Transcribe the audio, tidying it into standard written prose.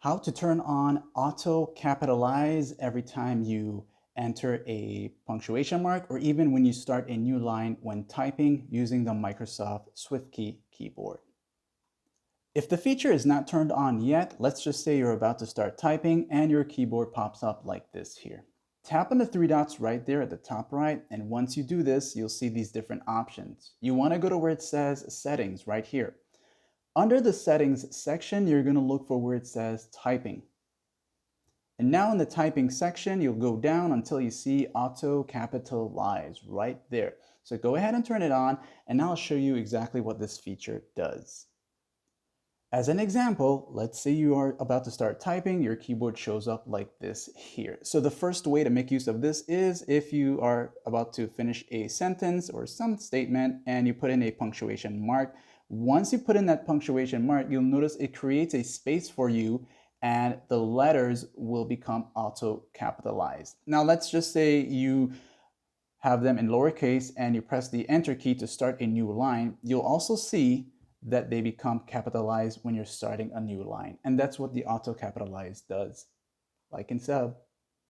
How to turn on auto capitalize every time you enter a punctuation mark or even when you start a new line when typing using the Microsoft Swiftkey keyboard. If the feature is not turned on yet, let's just say you're about to start typing and your keyboard pops up like this here. Tap on the three dots right there at the top right, and once you do this, you'll see these different options. You want to go to where it says settings right here. Under the settings section, you're going to look for where it says typing. And now in the typing section, you'll go down until you see auto capitalize right there. So go ahead and turn it on, and I'll show you exactly what this feature does. As an example, let's say you are about to start typing, your keyboard shows up like this here. So the first way to make use of this is if you are about to finish a sentence or some statement and you put in a punctuation mark. Once you put in that punctuation mark, you'll notice it creates a space for you and the letters will become auto capitalized. Now let's just say you have them in lowercase and you press the enter key to start a new line. You'll also see that they become capitalized when you're starting a new line. And that's what the auto capitalize does. Like and sub.